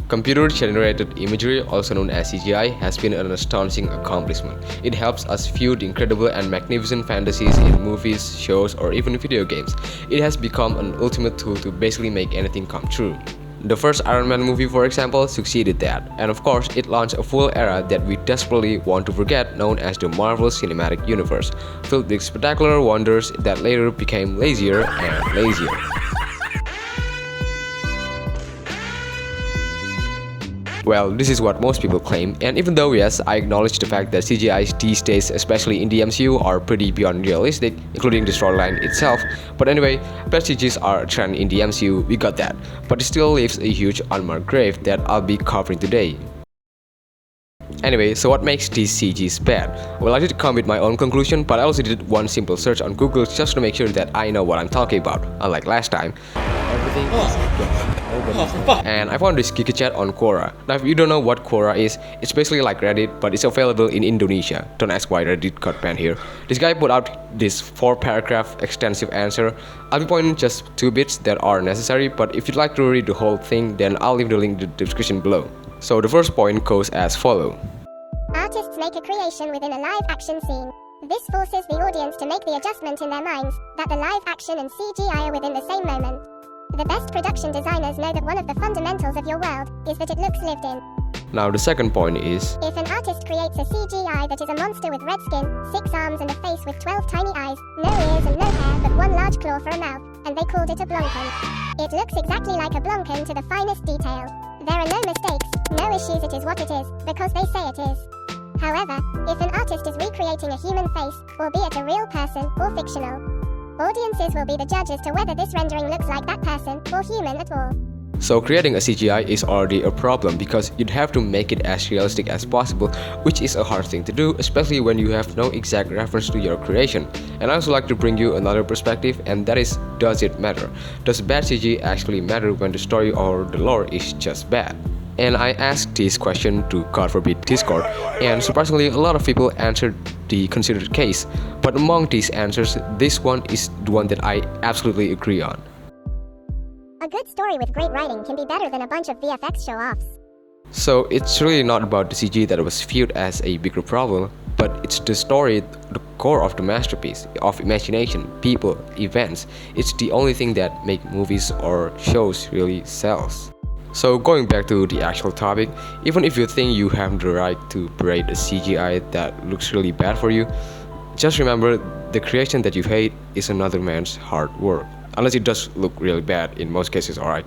Computer-generated imagery, also known as CGI, has been an astonishing accomplishment. It helps us view the incredible and magnificent fantasies in movies, shows, or even video games. It has become an ultimate tool to basically make anything come true. The first Iron Man movie, for example, succeeded that, and of course, it launched a full era that we desperately want to forget, known as the Marvel Cinematic Universe, filled with spectacular wonders that later became lazier and lazier. Well, this is what most people claim, and even though yes, I acknowledge the fact that CGIs these days, especially in the MCU, are pretty beyond realistic, including the storyline itself. But anyway, bad CGs are a trend in the MCU, we got that. But it still leaves a huge unmarked grave that I'll be covering today. Anyway, so what makes these CGs bad? Well, I did come with my own conclusion, but I also did one simple search on Google just to make sure that I know what I'm talking about, unlike last time. Everything is and I found this Geeky chat on Quora. Now if you don't know what Quora is, it's basically like Reddit, but it's available in Indonesia. Don't ask why Reddit got banned here. This guy put out this 4-paragraph extensive answer. I'll be pointing just 2 bits that are necessary, but if you'd like to read the whole thing, then I'll leave the link in the description below. So the first point goes as follows. Artists make a creation within a live action scene. This forces the audience to make the adjustment in their minds that the live action and CGI are within the same moment. The best production designers know that one of the fundamentals of your world is that it looks lived in. Now the second point is, if an artist creates a CGI that is a monster with red skin, 6 arms and a face with 12 tiny eyes, no ears and no hair but 1 large claw for a mouth, and they called it a blonken. It looks exactly like a blonken to the finest detail. There are no mistakes, no issues, it is what it is, because they say it is. However, if an artist is recreating a human face, albeit a real person or fictional, audiences will be the judge as to whether this rendering looks like that person or human at all. So creating a CGI is already a problem because you'd have to make it as realistic as possible, which is a hard thing to do, especially when you have no exact reference to your creation. And I also like to bring you another perspective, and that is, does it matter? Does bad CG actually matter when the story or the lore is just bad? And I asked this question to God forbid Discord, and surprisingly a lot of people answered the considered case. But among these answers, this one is the one that I absolutely agree on. A good story with great writing can be better than a bunch of VFX show-offs. So it's really not about the CG that was viewed as a bigger problem, but it's the story, the core of the masterpiece, of imagination, people, events. It's the only thing that make movies or shows really sells. So going back to the actual topic, even if you think you have the right to berate a CGI that looks really bad for you, just remember the creation that you hate is another man's hard work. Unless it does look really bad in most cases, alright.